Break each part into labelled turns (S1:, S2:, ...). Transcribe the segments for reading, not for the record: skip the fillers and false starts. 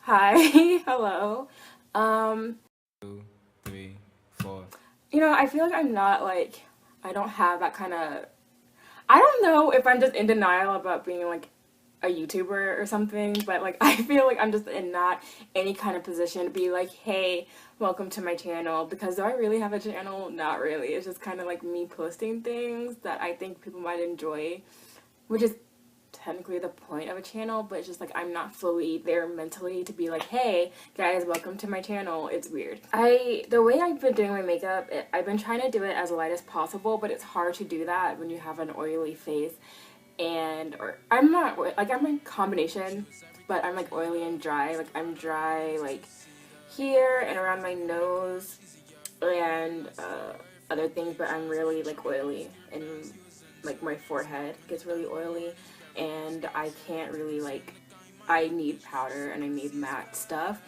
S1: Hi, hello. Um,
S2: 2, 3, 4.
S1: I feel like I'm not like I don't have that kind of I don't know if I'm just in denial about being like a YouTuber or something, but like I feel like I'm just in not any kind of position to be like, "Hey, welcome to my channel." Because do I really have a channel? Not really. It's just kind of like me posting things that I think people might enjoy, which is technically the point of a channel, but it's just like I'm not fully there mentally to be like, hey guys, welcome to my channel. It's weird. The way I've been doing my makeup, I've been trying to do it as light as possible, but it's hard to do that when you have an oily face. And or I'm not like I'm a combination, but I'm like oily and dry. Like I'm dry like here and around my nose and other things, but I'm really like oily and like my forehead gets really oily and I can't really like I need powder and I need matte stuff,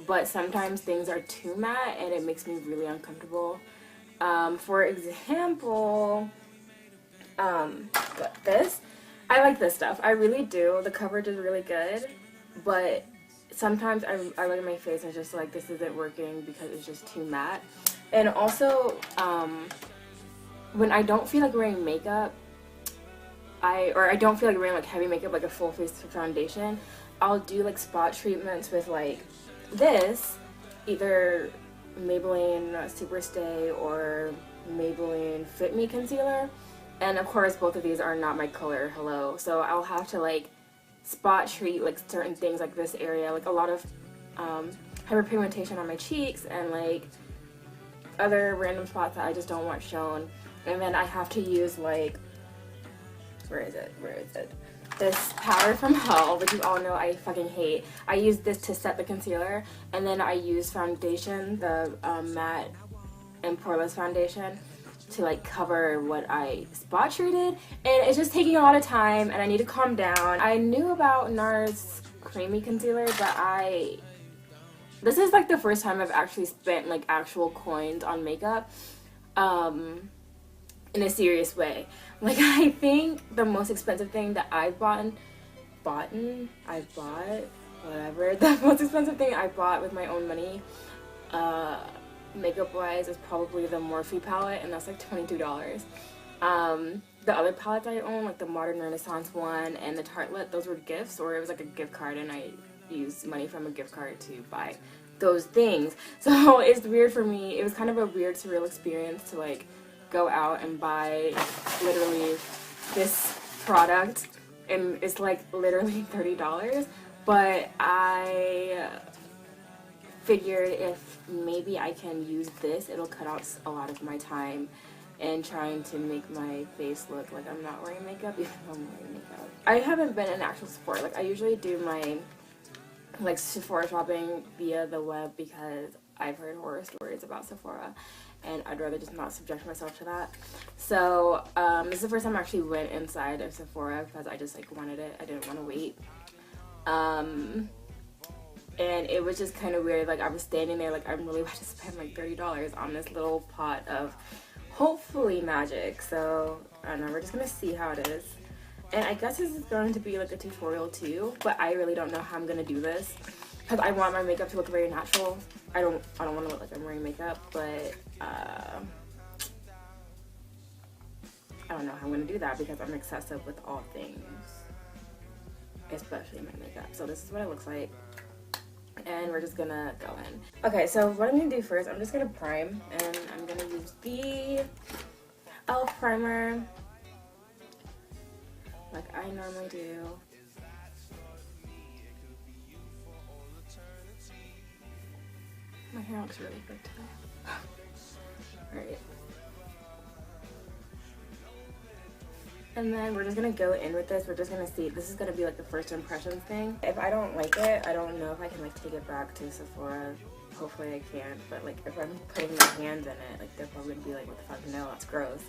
S1: but sometimes things are too matte and it makes me really uncomfortable. For example, this I like this stuff. I really do. The coverage is really good, but sometimes I look at my face and it's just like this isn't working because it's just too matte. And also, when I don't feel like wearing makeup, I don't feel like wearing like heavy makeup, like a full face foundation, I'll do like spot treatments with like this, either Maybelline Superstay or Maybelline Fit Me concealer. And of course both of these are not my color, hello. So I'll have to like spot treat like certain things like this area, like a lot of hyperpigmentation on my cheeks and like other random spots that I just don't want shown. And then I have to use like where is it? This powder from Hell, which you all know I fucking hate. I use this to set the concealer, and then I use foundation, the matte and poreless foundation, to like cover what I spot treated. And it's just taking a lot of time, and I need to calm down. I knew about NARS creamy concealer, but this is like the first time I've actually spent like actual coins on makeup. In a serious way. Like I think the most expensive thing that I've whatever. The most expensive thing I bought with my own money, makeup wise, is probably the Morphe palette, and that's like $22. The other palettes I own, like the Modern Renaissance one and the Tartelette, those were gifts, or it was like a gift card, and I used money from a gift card to buy those things. So it's weird for me. It was kind of a weird, surreal experience to like go out and buy literally this product, and it's like literally $30, but I figured if maybe I can use this, it'll cut out a lot of my time in trying to make my face look like I'm not wearing makeup even though I'm wearing makeup. I haven't been in actual Sephora. Like I usually do my like Sephora shopping via the web because I've heard horror stories about Sephora and I'd rather just not subject myself to that. So this is the first time I actually went inside of Sephora because I just like wanted it. I didn't want to wait. And it was just kind of weird. Like I was standing there like I'm really about to spend like $30 on this little pot of hopefully magic. So I don't know, we're just gonna see how it is. And I guess this is going to be like a tutorial too, but I really don't know how I'm gonna do this because I want my makeup to look very natural. I don't want to look like I'm wearing makeup, but I don't know how I'm gonna do that because I'm excessive with all things, especially my makeup. So this is what it looks like, and we're just gonna go in. Okay, so what I'm gonna do first, I'm just gonna prime, and I'm gonna use the e.l.f. primer like I normally do. My hair looks really good today. Alright. And then we're just gonna go in with this. We're just gonna see. This is gonna be like the first impressions thing. If I don't like it, I don't know if I can like take it back to Sephora. Hopefully I can. But like if I'm putting my hands in it, like they're probably gonna be like, what the fuck? No, that's gross.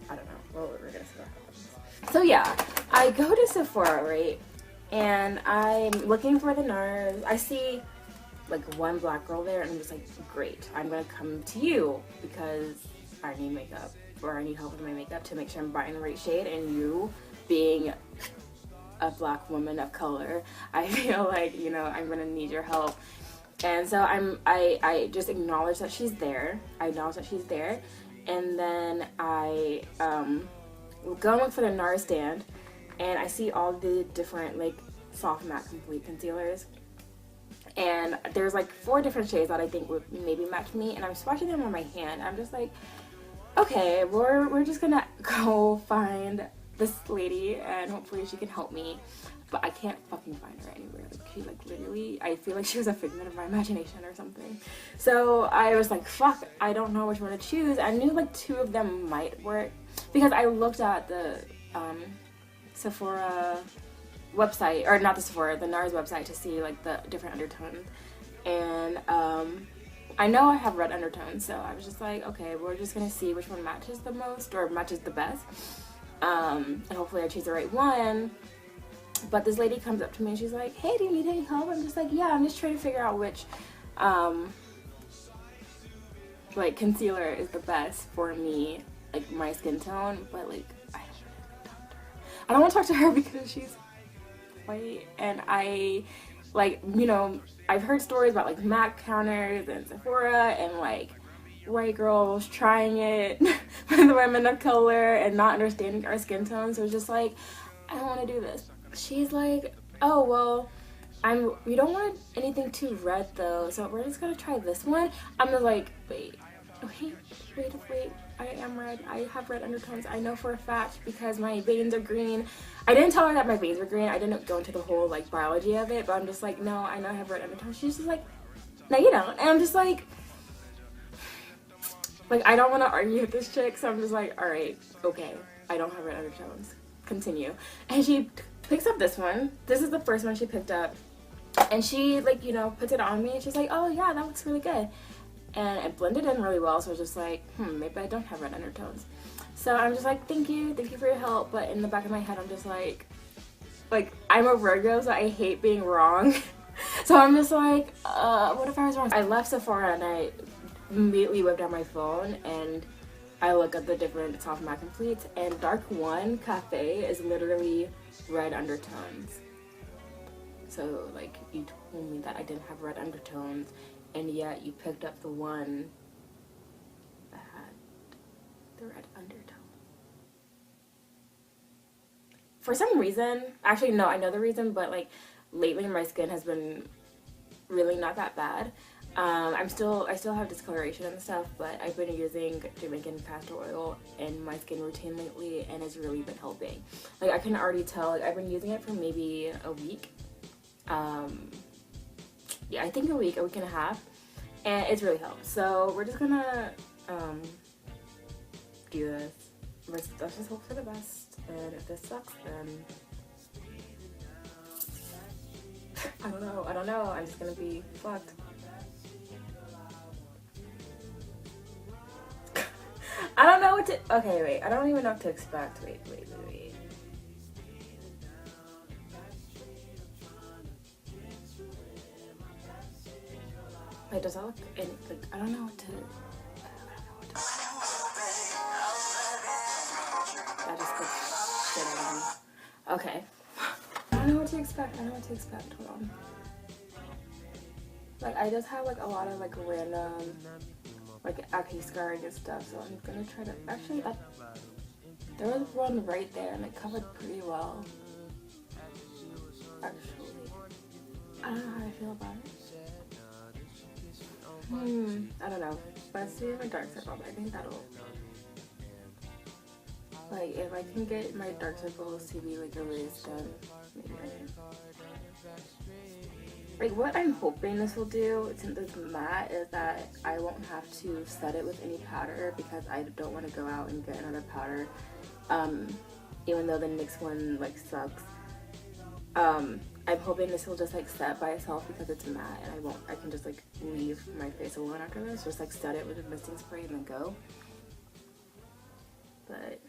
S1: I don't know. Well, we're gonna see what happens. So yeah, I go to Sephora, right? And I'm looking for the NARS. I see like one black girl there and I'm just like, great, I'm gonna come to you because I need makeup or I need help with my makeup to make sure I'm buying the right shade, and you being a black woman of color, I feel like, you know, I'm gonna need your help. And so I just acknowledge that she's there. And then I go and look for the NARS stand, and I see all the different like soft matte complete concealers. And there's like 4 different shades that I think would maybe match me, and I'm swatching them on my hand. I'm just like, okay, we're just gonna go find this lady and hopefully she can help me. But I can't fucking find her anywhere. Like, she like literally, I feel like she was a figment of my imagination or something. So I was like, fuck, I don't know which one to choose. I knew like 2 of them might work because I looked at the Sephora website, or not the Sephora, the NARS website, to see like the different undertones. And I know I have red undertones, so I was just like, okay, we're just gonna see which one matches the most or matches the best. And hopefully I choose the right one. But this lady comes up to me and she's like, hey, do you need any help? I'm just like, yeah, I'm just trying to figure out which like concealer is the best for me, like my skin tone. But like, I don't want to talk to her because she's white, and I like, you know, I've heard stories about like MAC counters and Sephora and like white girls trying it with women of color and not understanding our skin tone. So it's just like, I don't want to do this. She's like, oh, well, we don't want anything too red though, so we're just gonna try this one. I'm just like, wait, I am red. I have red undertones. I know for a fact because my veins are green. I didn't tell her that my veins were green. I didn't go into the whole like biology of it, but I'm just like, no, I know I have red undertones. She's just like, no, you don't. And I'm just like I don't want to argue with this chick, so I'm just like, all right, okay, I don't have red undertones. Continue. And she picks up this one. This is the first one she picked up, and she like, you know, puts it on me and she's like, oh yeah, that looks really good. And it blended in really well, so I was just like, maybe I don't have red undertones. So I'm just like, thank you for your help. But in the back of my head, I'm just like I'm a Virgo, so I hate being wrong. So I'm just like, what if I was wrong? I left Sephora and I immediately whipped out my phone and I look at the different soft matte completes, and Dark One Cafe is literally red undertones. So like, you told me that I didn't have red undertones, and yet you picked up the one that had the red undertone. For some reason, actually no, I know the reason, but like lately my skin has been really not that bad. I still have discoloration and stuff, but I've been using Jamaican castor oil in my skin routine lately, and it's really been helping. Like, I can already tell, like, I've been using it for maybe a week. Yeah, I think a week and a half, and it's really helped. So we're just gonna do this. Let's just hope for the best, and if this sucks, then I don't know. I'm just gonna be fucked. I don't know what to, okay, wait, I don't even know what to expect. Wait. Wait, does that look, like, I don't know what to, that just put shit out of me. Okay. I don't know what to expect, hold on. Like, I just have, like, a lot of, like, random, like, acne scarring and stuff, so I'm gonna try to, actually, there was one right there, and it covered pretty well. Actually, I don't know how I feel about it. I don't know. Let's see my dark circles. I think that'll, like, if I can get my dark circles to be, like, erased, then maybe I can. Like, what I'm hoping this will do, since it's matte, is that I won't have to set it with any powder, because I don't want to go out and get another powder, even though the NYX one, like, sucks. I'm hoping this will just, like, set by itself because it's matte, and I can just, like, leave my face alone after this, just, like, set it with a misting spray and then go. But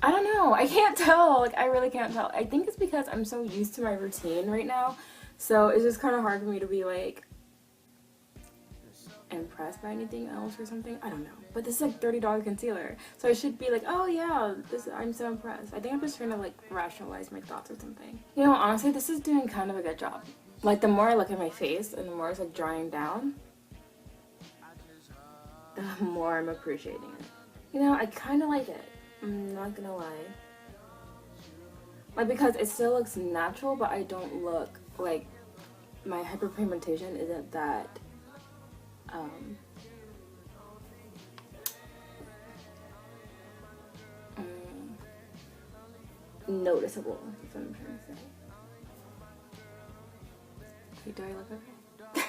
S1: I don't know. I can't tell. Like, I really can't tell. I think it's because I'm so used to my routine right now. So it's just kind of hard for me to be like, impressed by anything else or something. I don't know. But this is like $30 concealer. So I should be like, oh yeah, I'm so impressed. I think I'm just trying to like rationalize my thoughts or something. You know, honestly, this is doing kind of a good job. Like the more I look at my face and the more it's like drying down, the more I'm appreciating it. You know, I kind of like it. I'm not gonna lie. Like, because it still looks natural, but I don't look like my hyperpigmentation isn't that noticeable, is what I'm trying to say. Wait, do I look okay?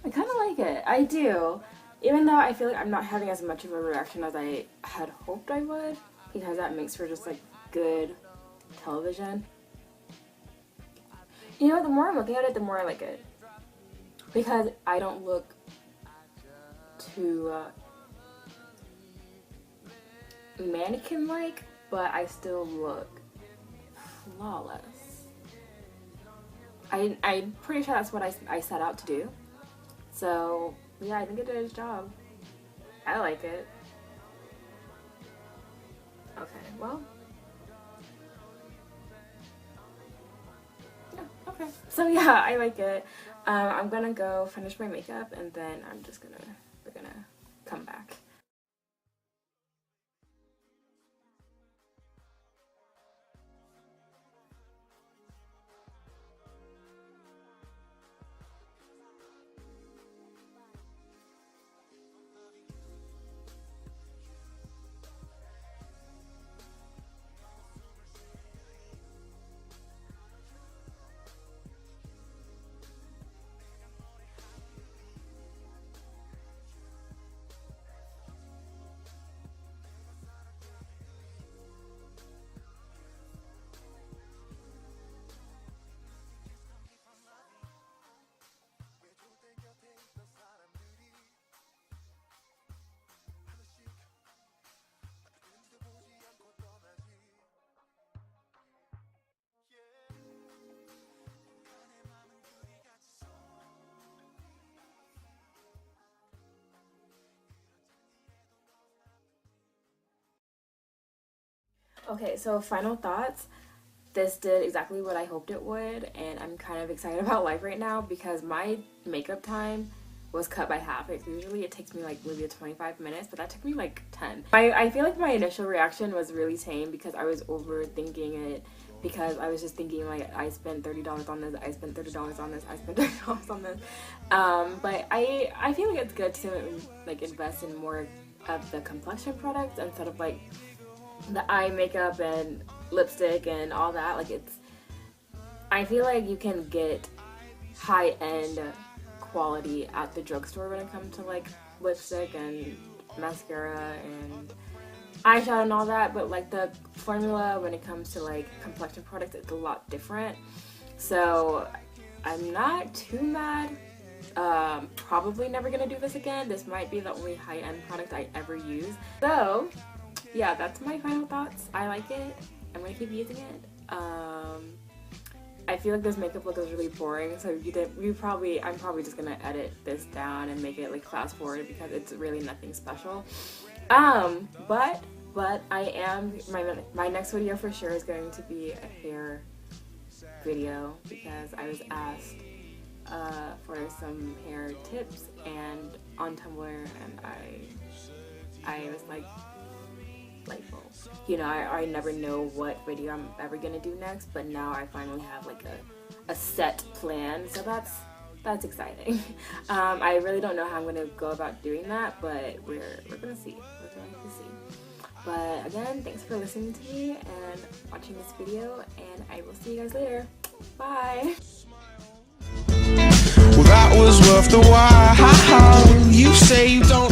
S1: I kind of like it. I do. Even though I feel like I'm not having as much of a reaction as I had hoped I would, because that makes for just like good television. You know, the more I'm looking at it, the more I like it. Because I don't look too mannequin-like, but I still look flawless. I'm pretty sure that's what I set out to do. So, yeah, I think it did its job. I like it. Okay, well. Yeah, okay. So yeah, I like it. I'm gonna go finish my makeup and then we're gonna come back. Okay, so final thoughts. This did exactly what I hoped it would, and I'm kind of excited about life right now because my makeup time was cut by half. Usually it takes me like maybe 25 minutes, but that took me like 10. I feel like my initial reaction was really tame because I was overthinking it, because I was just thinking like, I spent $30 on this, I spent $30 on this, I spent $30 on this. But I feel like it's good to like invest in more of the complexion products instead of like the eye makeup and lipstick and all that. Like, I feel like you can get high-end quality at the drugstore when it comes to like lipstick and mascara and eyeshadow and all that, but like the formula when it comes to like complexion products, it's a lot different. So I'm not too mad. Probably never gonna do this again. This might be the only high-end product I ever use. So yeah, that's my final thoughts. I like it. I'm gonna keep using it. I feel like this makeup look is really boring, so I'm probably just gonna edit this down and make it like fast forward because it's really nothing special. But I am, my next video for sure is going to be a hair video because I was asked for some hair tips and on Tumblr, and I was like, delightful. You know, I never know what video I'm ever gonna do next, but now I finally have like a set plan, so that's exciting. I really don't know how I'm gonna go about doing that, but we're gonna see. We're going to see. But again, thanks for listening to me and watching this video, and I will see you guys later. Bye.
S2: Well, that was worth the while. You say you don't